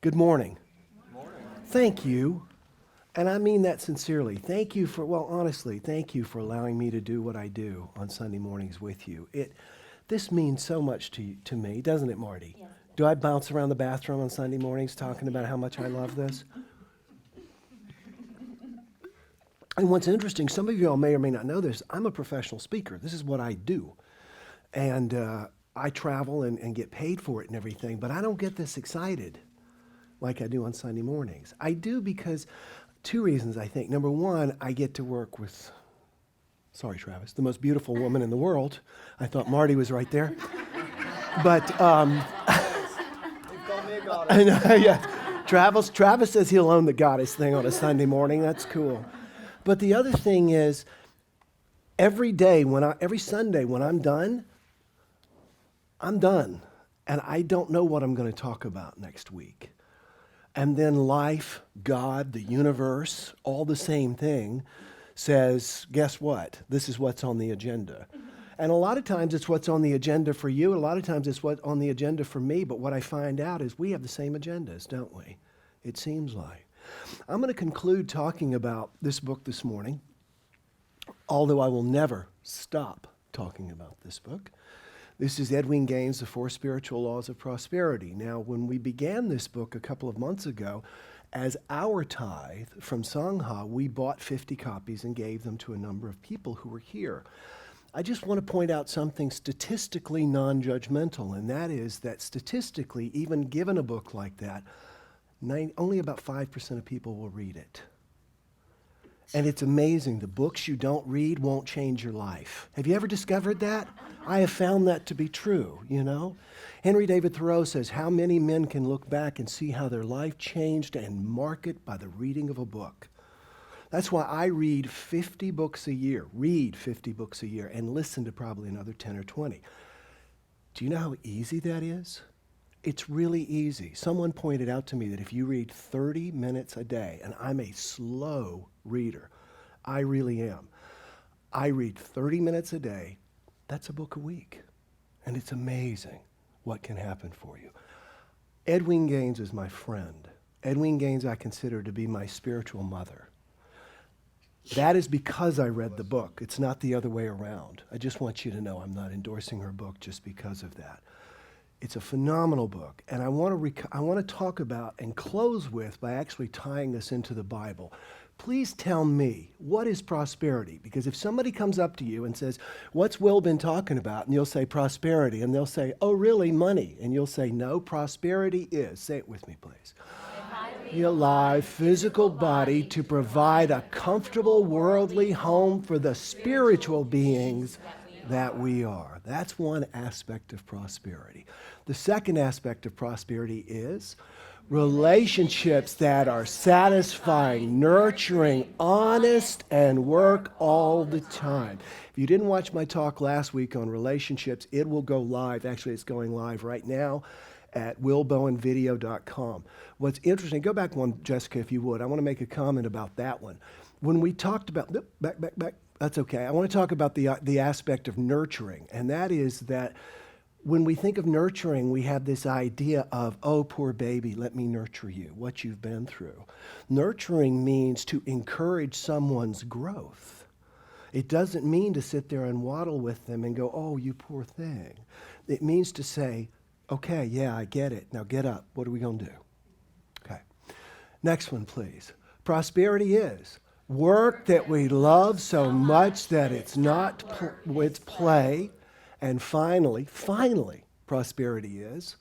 Good morning. Thank you, and I mean that sincerely. Thank you for, well, honestly, thank you for allowing me to do what I do on Sunday mornings with you. This means so much to me, doesn't it, Marty? Yes. Do I bounce around the bathroom on Sunday mornings talking about how much I love this? And what's interesting, some of you all may or may not know this, I'm a professional speaker. This is what I do. And I travel and get paid for it and everything, but I don't get this excited like I do on Sunday mornings. I do because two reasons, I think. Number one, I get to work with, sorry, Travis, the most beautiful woman in the world. I thought Marty was right there. But, I know, yeah. Travis says he'll own the goddess thing on a Sunday morning. That's cool. But the other thing is, every Sunday when I'm done, and I don't know what I'm going to talk about next week. And then life, God, the universe, all the same thing, says, guess what? This is what's on the agenda. And a lot of times it's what's on the agenda for you. A lot of times it's what's on the agenda for me. But what I find out is we have the same agendas, don't we? It seems like. I'm going to conclude talking about this book this morning, although I will never stop talking about this book. This is Edwin Gaines' The Four Spiritual Laws of Prosperity. Now, when we began this book a couple of months ago, as our tithe from Sangha, we bought 50 copies and gave them to a number of people who were here. I just want to point out something statistically non-judgmental, and that is that statistically, even given a book like that, only about 5% of people will read it. And it's amazing. The books you don't read won't change your life. Have you ever discovered that? I have found that to be true, you know? Henry David Thoreau says, how many men can look back and see how their life changed and mark it by the reading of a book? That's why I read 50 books a year, and listen to probably another 10 or 20. Do you know how easy that is? It's really easy. Someone pointed out to me that if you read 30 minutes a day, and I'm a slow reader, I really am. I read 30 minutes a day, that's a book a week. And it's amazing what can happen for you. Edwin Gaines is my friend. Edwin Gaines I consider to be my spiritual mother. That is because I read the book. It's not the other way around. I just want you to know I'm not endorsing her book just because of that. It's a phenomenal book, and I want to talk about and close with by actually tying this into the Bible. Please tell me, what is prosperity? Because if somebody comes up to you and says, what's Will been talking about? And you'll say prosperity, and they'll say, oh, really, money? And you'll say, no, prosperity is, say it with me, please. A alive physical body to provide a comfortable worldly home for the spiritual beings that we are. That's one aspect of prosperity. The second aspect of prosperity is relationships that are satisfying, nurturing, honest, and work all the time. If you didn't watch my talk last week on relationships, it will go live. Actually, it's going live right now at willbowenvideo.com. What's interesting, go back one, Jessica, if you would. I want to make a comment about that one. When we talked about, back. That's okay. I want to talk about the aspect of nurturing, and that is that when we think of nurturing, we have this idea of, oh, poor baby, let me nurture you, what you've been through. Nurturing means to encourage someone's growth. It doesn't mean to sit there and waddle with them and go, oh, you poor thing. It means to say, okay, yeah, I get it. Now get up. What are we going to do? Okay. Next one, please. Prosperity is work that we love so much that it's not it's play. And finally, prosperity is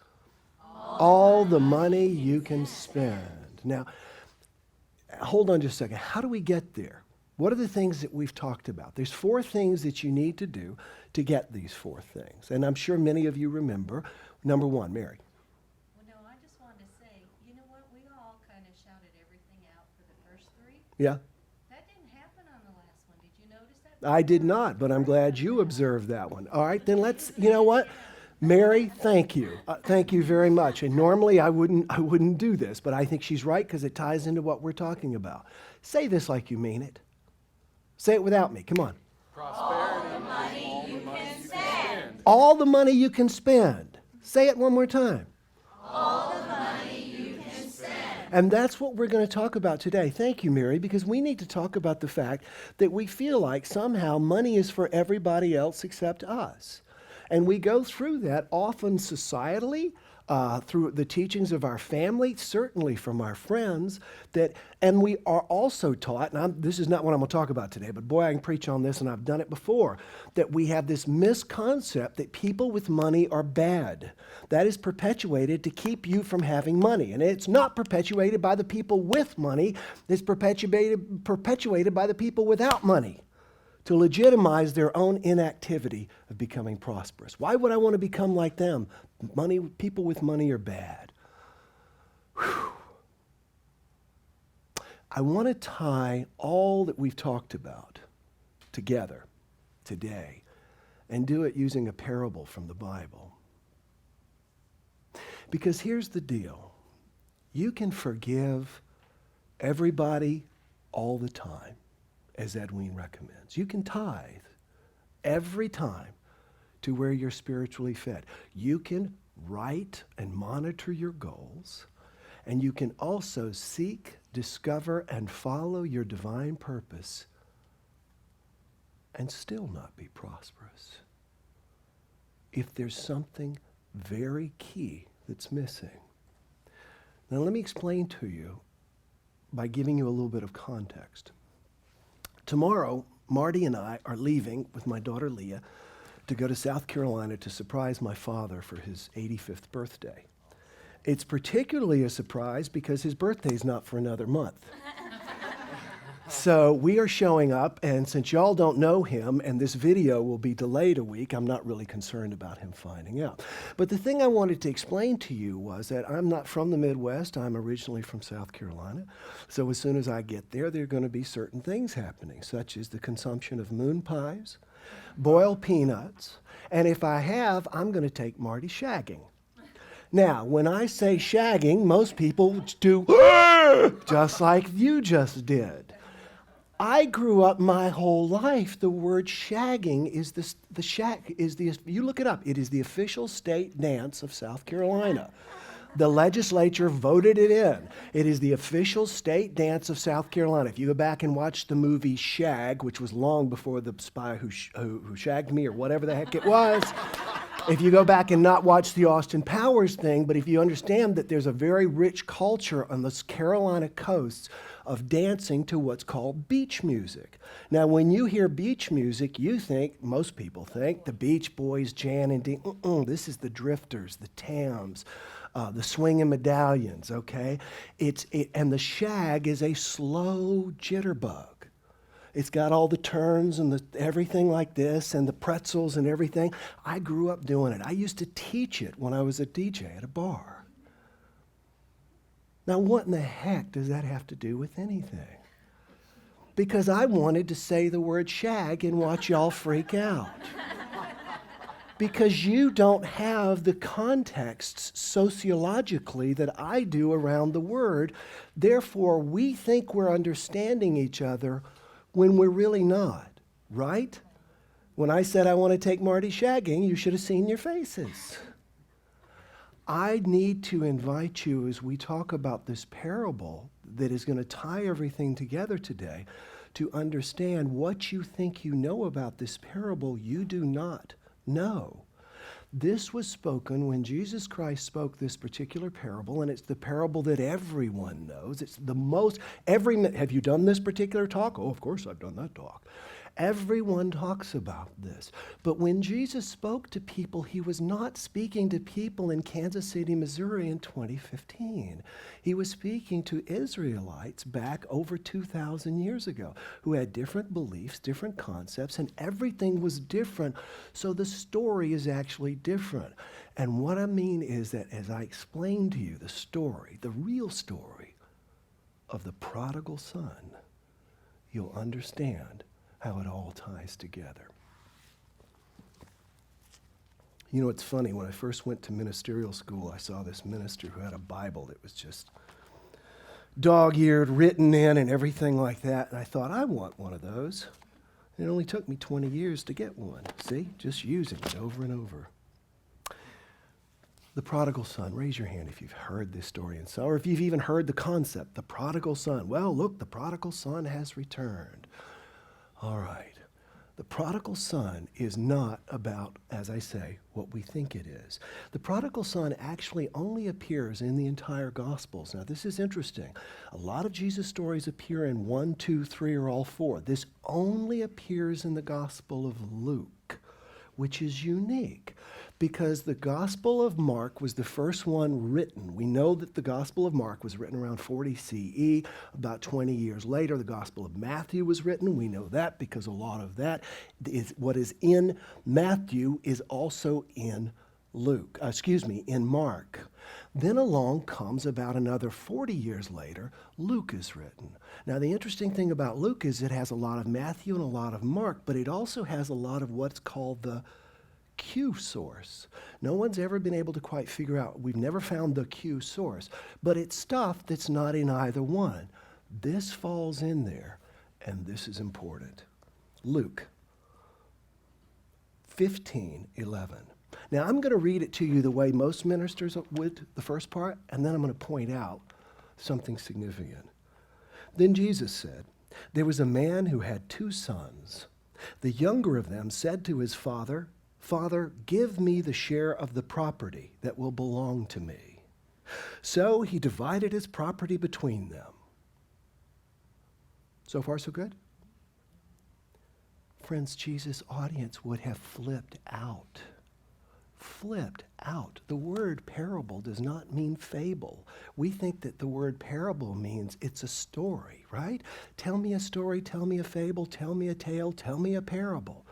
all the money you can spend. Now, hold on just a second. How do we get there? What are the things that we've talked about? There's 4 things that you need to do to get these 4 things. And I'm sure many of you remember. Number 1, Mary. Well, no, I just wanted to say, you know what? We all kind of shouted everything out for the first 3. Yeah. That didn't happen on the last one. Did you notice that? I did not, but I'm glad you observed that one. All right, then you know what? Mary, thank you. Thank you very much. And normally I wouldn't do this, but I think she's right because it ties into what we're talking about. Say this like you mean it. Say it without me. Come on. Prosperity. All the money you can spend. All the money you can spend. Say it one more time. All the money you can spend. And that's what we're going to talk about today. Thank you, Mary, because we need to talk about the fact that we feel like somehow money is for everybody else except us. And we go through that often societally, through the teachings of our family, certainly from our friends, and we are also taught, and this is not what I'm going to talk about today, but boy, I can preach on this, and I've done it before, that we have this misconcept that people with money are bad. That is perpetuated to keep you from having money. And it's not perpetuated by the people with money, it's perpetuated by the people without money, to legitimize their own inactivity of becoming prosperous. Why would I want to become like them? People with money are bad. Whew. I want to tie all that we've talked about together today and do it using a parable from the Bible. Because here's the deal. You can forgive everybody all the time, as Edwin recommends. You can tithe every time to where you're spiritually fed. You can write and monitor your goals, and you can also seek, discover, and follow your divine purpose and still not be prosperous if there's something very key that's missing. Now let me explain to you by giving you a little bit of context. Tomorrow, Marty and I are leaving with my daughter Leah to go to South Carolina to surprise my father for his 85th birthday. It's particularly a surprise because his birthday is not for another month. So we are showing up, and since y'all don't know him and this video will be delayed a week, I'm not really concerned about him finding out. But the thing I wanted to explain to you was that I'm not from the Midwest. I'm originally from South Carolina. So as soon as I get there are going to be certain things happening, such as the consumption of moon pies, boiled peanuts, and if I have, I'm going to take Marty shagging. Now, when I say shagging, most people do just like you just did. I grew up my whole life, the word shagging is you look it up, it is the official state dance of South Carolina. The legislature voted it in. It is the official state dance of South Carolina. If you go back and watch the movie Shag, which was long before The Spy Who Shagged Me or whatever the heck it was, if you go back and not watch the Austin Powers thing, but if you understand that there's a very rich culture on the Carolina coasts of dancing to what's called beach music. Now, when you hear beach music, most people think, the Beach Boys, Jan and Dean. This is the Drifters, the Tams, the Swingin' Medallions, okay? And the shag is a slow jitterbug. It's got all the turns and everything like this and the pretzels and everything. I grew up doing it. I used to teach it when I was a DJ at a bar. Now, what in the heck does that have to do with anything? Because I wanted to say the word shag and watch y'all freak out. Because you don't have the contexts sociologically that I do around the word. Therefore, we think we're understanding each other when we're really not, right? When I said I want to take Marty shagging, you should have seen your faces. I need to invite you as we talk about this parable that is going to tie everything together today to understand what you think you know about this parable you do not know. This was spoken when Jesus Christ spoke this particular parable, and it's the parable that everyone knows. It's the most, have you done this particular talk? Oh, of course I've done that talk. Everyone talks about this. But when Jesus spoke to people, he was not speaking to people in Kansas City, Missouri in 2015. He was speaking to Israelites back over 2,000 years ago who had different beliefs, different concepts, and everything was different. So the story is actually different. And what I mean is that as I explain to you the story, the real story of the prodigal son, you'll understand how it all ties together. You know, it's funny, when I first went to ministerial school, I saw this minister who had a Bible that was just dog-eared, written in, and everything like that. And I thought, I want one of those. It only took me 20 years to get one. See, just using it over and over. The prodigal son. Raise your hand if you've heard this story, and so, or if you've even heard the concept, the prodigal son. Well, look, the prodigal son has returned. All right. The prodigal son is not about, as I say, what we think it is. The prodigal son actually only appears in the entire Gospels. Now, this is interesting. A lot of Jesus' stories appear in 1, 2, 3, or all 4. This only appears in the Gospel of Luke, which is unique because the Gospel of Mark was the first one written. We know that the Gospel of Mark was written around 40 CE. About 20 years later, the Gospel of Matthew was written. We know that because a lot of that is what is in Matthew is also in in Mark. Then along comes about another 40 years later, Luke is written. Now, the interesting thing about Luke is it has a lot of Matthew and a lot of Mark, but it also has a lot of what's called the Q source. No one's ever been able to quite figure out. We've never found the Q source, but it's stuff that's not in either one. This falls in there, and this is important. Luke 15:11. Now, I'm going to read it to you the way most ministers would, the first part, and then I'm going to point out something significant. Then Jesus said, "There was a man who had 2 sons. The younger of them said to his father, 'Father, give me the share of the property that will belong to me.' So he divided his property between them." So far, so good? Friends, Jesus' audience would have flipped out. Flipped out. The word parable does not mean fable. We think that the word parable means it's a story, right? Tell me a story, tell me a fable, tell me a tale, tell me a parable.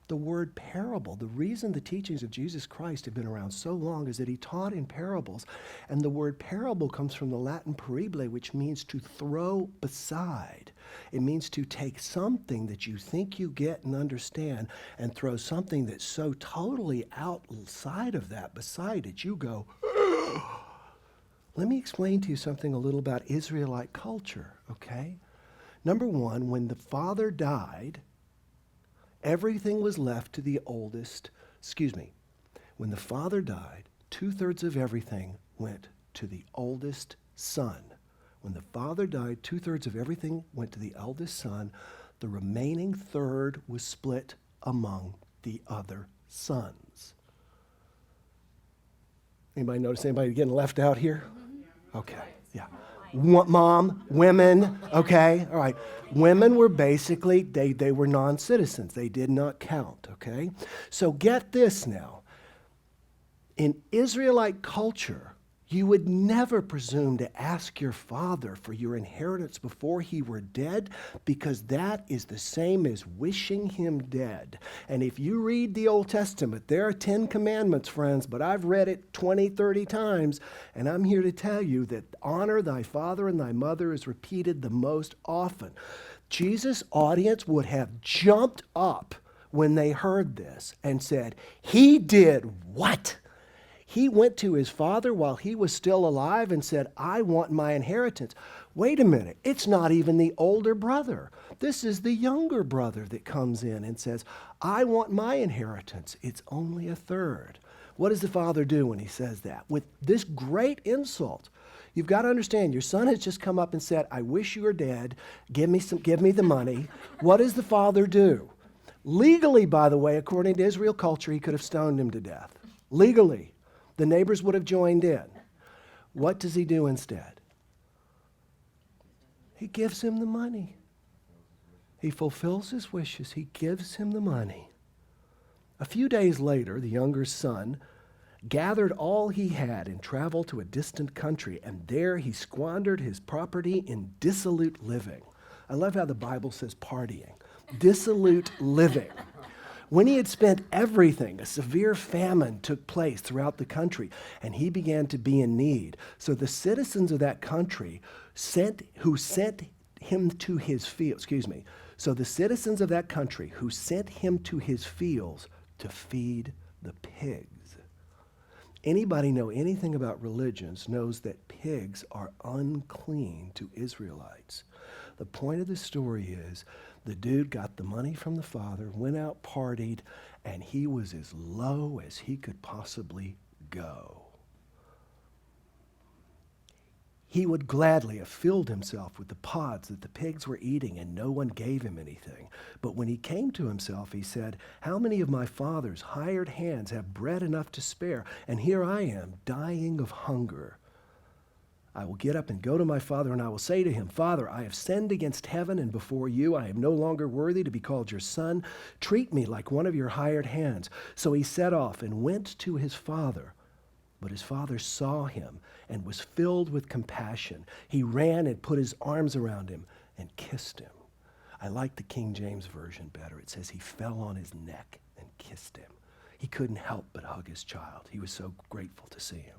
The word parable, the reason the teachings of Jesus Christ have been around so long is that he taught in parables. And the word parable comes from the Latin parable, which means to throw beside. It means to take something that you think you get and understand and throw something that's so totally outside of that beside it. You go, let me explain to you something a little about Israelite culture, okay? Number one, when the father died, everything was left to the oldest. When the father died, 2/3 of everything went to the oldest son. When the father died, 2/3 of everything went to the eldest son. The remaining third was split among the other sons. Anybody notice anybody getting left out here? Okay, yeah. Mom, women, okay, all right. Women were basically, they were non-citizens. They did not count, okay? So get this now. In Israelite culture, you would never presume to ask your father for your inheritance before he were dead, because that is the same as wishing him dead. And if you read the Old Testament, there are 10 commandments, friends, but I've read it 20, 30 times, and I'm here to tell you that honor thy father and thy mother is repeated the most often. Jesus' audience would have jumped up when they heard this and said, he did what? He went to his father while he was still alive and said, I want my inheritance. Wait a minute, it's not even the older brother. This is the younger brother that comes in and says, I want my inheritance. It's only 1/3. What does the father do when he says that? With this great insult, you've got to understand, your son has just come up and said, I wish you were dead. Give me the money. What does the father do? Legally, by the way, according to Israel culture, he could have stoned him to death. Legally. The neighbors would have joined in. What does he do instead? He gives him the money. He fulfills his wishes. He gives him the money. A few days later, the younger son gathered all he had and traveled to a distant country, and there he squandered his property in dissolute living. I love how the Bible says partying. Dissolute living. When he had spent everything, a severe famine took place throughout the country, and he began to be in need. So the citizens of that country sent him to his fields. So the citizens of that country who sent him to his fields to feed the pigs. Anybody know anything about religions knows that pigs are unclean to Israelites. The point of the story is, the dude got the money from the father, went out, partied, and he was as low as he could possibly go. He would gladly have filled himself with the pods that the pigs were eating, and no one gave him anything. But when he came to himself, he said, how many of my father's hired hands have bread enough to spare, and here I am, dying of hunger? I will get up and go to my father, and I will say to him, Father, I have sinned against heaven and before you. I am no longer worthy to be called your son. Treat me like one of your hired hands. So he set off and went to his father. But his father saw him and was filled with compassion. He ran and put his arms around him and kissed him. I like the King James Version better. It says he fell on his neck and kissed him. He couldn't help but hug his child. He was so grateful to see him.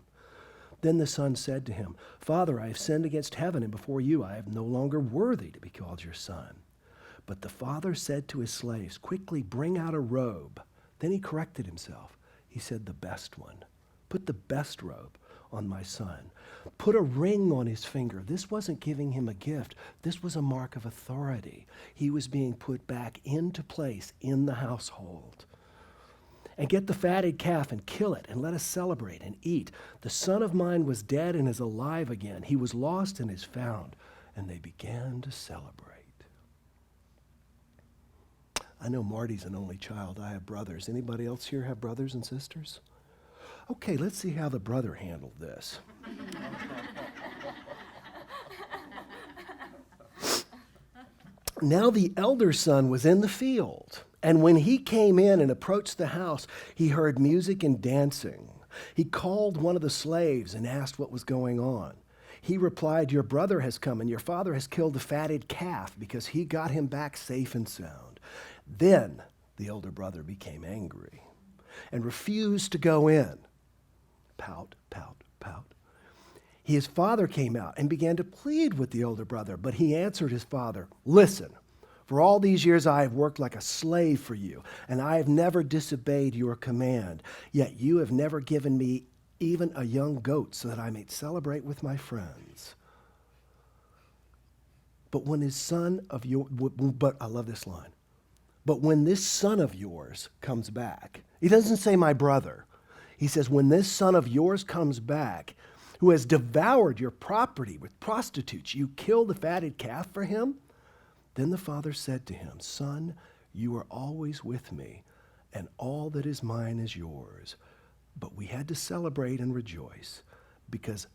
Then the son said to him, Father, I have sinned against heaven and before you. I am no longer worthy to be called your son. But the father said to his slaves, quickly bring out a robe. Then he corrected himself. He said, the best one. Put the best robe on my son. Put a ring on his finger. This wasn't giving him a gift. This was a mark of authority. He was being put back into place in the household. And get the fatted calf and kill it, and let us celebrate and eat. The son of mine was dead and is alive again. He was lost and is found. And they began to celebrate. I know Marty's an only child. I have brothers. Anybody else here have brothers and sisters? Okay, let's see how the brother handled this. Now the elder son was in the field, and when he came in and approached the house, he heard music and dancing. He called one of the slaves and asked what was going on. He replied, your brother has come, and your father has killed the fatted calf because he got him back safe and sound. Then the older brother became angry and refused to go in. Pout, pout, pout. His father came out and began to plead with the older brother, but he answered his father, listen, for all these years I have worked like a slave for you, and I have never disobeyed your command. Yet you have never given me even a young goat so that I may celebrate with my friends. But when his son of your, but I love this line. But when this son of yours comes back, he doesn't say my brother. He says, when this son of yours comes back, who has devoured your property with prostitutes, you kill the fatted calf for him? Then the father said to him, son, you are always with me, and all that is mine is yours. But we had to celebrate and rejoice because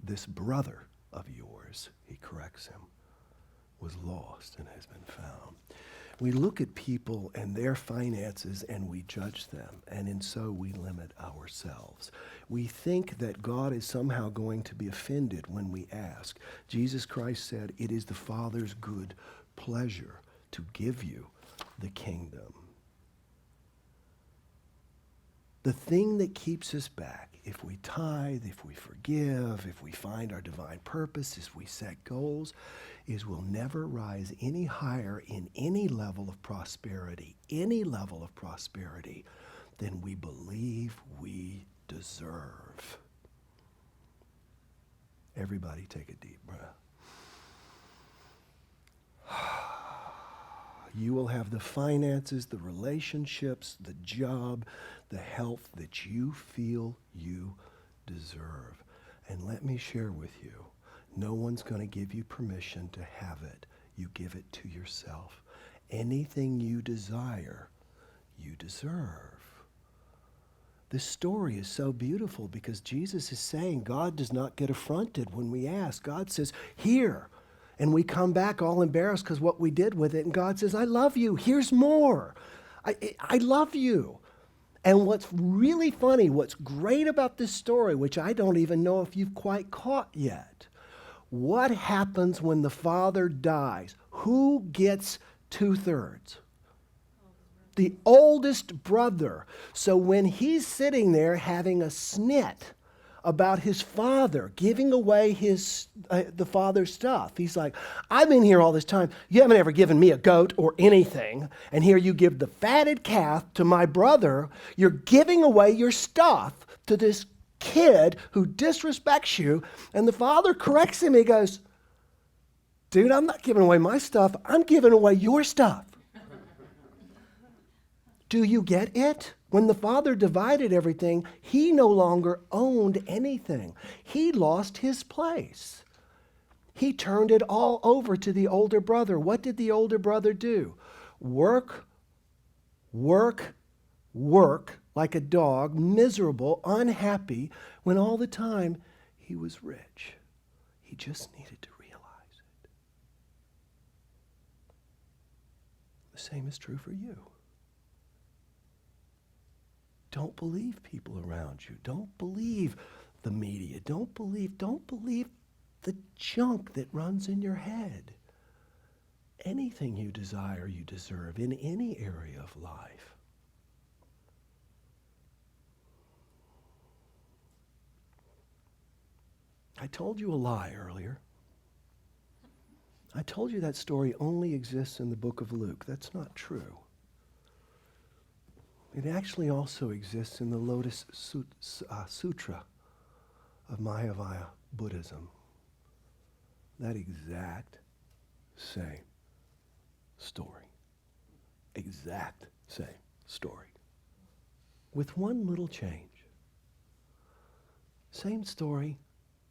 this brother of yours, he corrects him, was lost and has been found. We look at people and their finances and we judge them, and in so we limit ourselves. We think that God is somehow going to be offended when we ask. Jesus Christ said, it is the Father's good pleasure to give you the kingdom. The thing that keeps us back, if we tithe, if we forgive, if we find our divine purpose, if we set goals, is we'll never rise any higher in any level of prosperity than we believe we deserve. Everybody take a deep breath. You will have the finances, the relationships, the job, the health that you feel you deserve. And let me share with you, no one's going to give you permission to have it. You give it to yourself. Anything you desire, you deserve. This story is so beautiful because Jesus is saying God does not get affronted when we ask. God says, here. And we come back all embarrassed because what we did with it. And God says, I love you. Here's more. I love you. And what's really funny, what's great about this story, which I don't even know if you've quite caught yet, what happens when the father dies? Who gets 2/3? The oldest brother. So when he's sitting there having a snit about his father giving away the father's stuff, he's like, I've been here all this time. You haven't ever given me a goat or anything. And here you give the fatted calf to my brother. You're giving away your stuff to this kid who disrespects you. And the father corrects him. He goes, dude, I'm not giving away my stuff. I'm giving away your stuff. Do you get it? When the Father divided everything, he no longer owned anything. He lost his place. He turned it all over to the older brother. What did the older brother do? Work, work, work like a dog, miserable, unhappy, when all the time he was rich. He just needed to realize it. The same is true for you. Don't believe people around you. Don't believe the media. Don't believe the junk that runs in your head. Anything you desire, you deserve in any area of life. I told you a lie earlier. I told you that story only exists in the book of Luke. That's not true. It actually also exists in the Lotus Sutra of Mayavaya Buddhism. That exact same story. Exact same story. With one little change. Same story.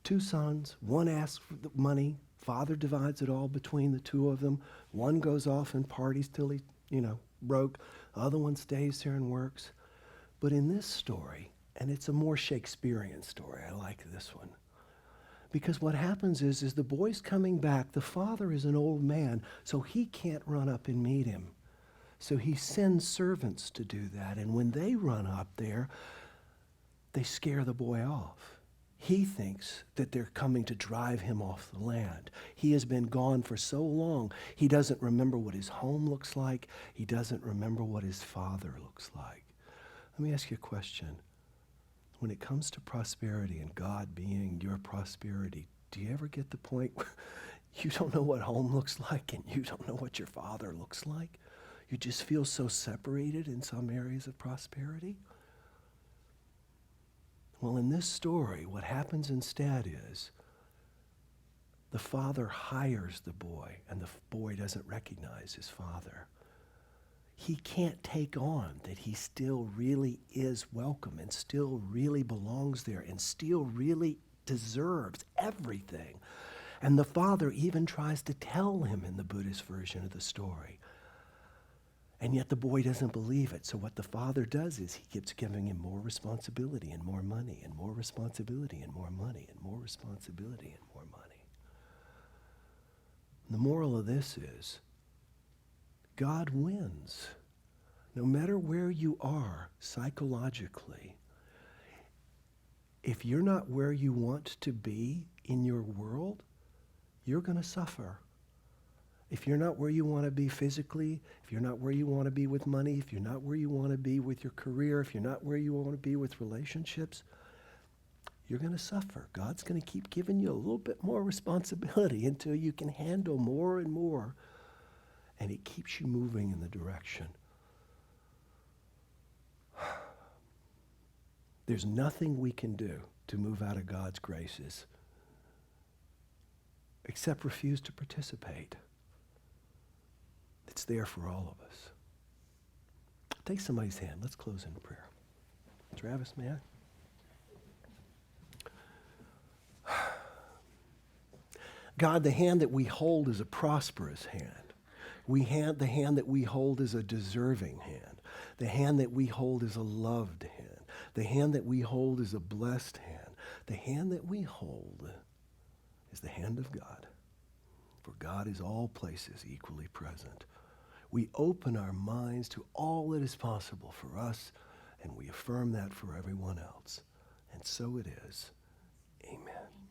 Two sons. One asks for the money. Father divides it all between the two of them. One goes off and parties till he, broke. The other one stays here and works. But in this story, and it's a more Shakespearean story, I like this one. Because what happens is the boy's coming back. The father is an old man, so he can't run up and meet him. So he sends servants to do that. And when they run up there, they scare the boy off. He thinks that they're coming to drive him off the land. He has been gone for so long, he doesn't remember what his home looks like. He doesn't remember what his father looks like. Let me ask you a question. When it comes to prosperity and God being your prosperity, do you ever get the point where you don't know what home looks like and you don't know what your father looks like? You just feel so separated in some areas of prosperity? Well, in this story, what happens instead is the father hires the boy, and the boy doesn't recognize his father. He can't take on that he still really is welcome and still really belongs there and still really deserves everything. And the father even tries to tell him in the Buddhist version of the story. And yet the boy doesn't believe it. So what the father does is he keeps giving him more responsibility and more money and more responsibility and more money and more responsibility and more money. And the moral of this is God wins. No matter where you are psychologically, if you're not where you want to be in your world, you're going to suffer. If you're not where you want to be physically, if you're not where you want to be with money, if you're not where you want to be with your career, if you're not where you want to be with relationships, you're going to suffer. God's going to keep giving you a little bit more responsibility until you can handle more and more. And it keeps you moving in the direction. There's nothing we can do to move out of God's graces except refuse to participate. It's there for all of us. Take somebody's hand. Let's close in prayer. Travis, man. God, the hand that we hold is a prosperous hand. The hand that we hold is a deserving hand. The hand that we hold is a loved hand. The hand that we hold is a blessed hand. The hand that we hold is the hand of God. For God is all places equally present. We open our minds to all that is possible for us, and we affirm that for everyone else. And so it is. Amen.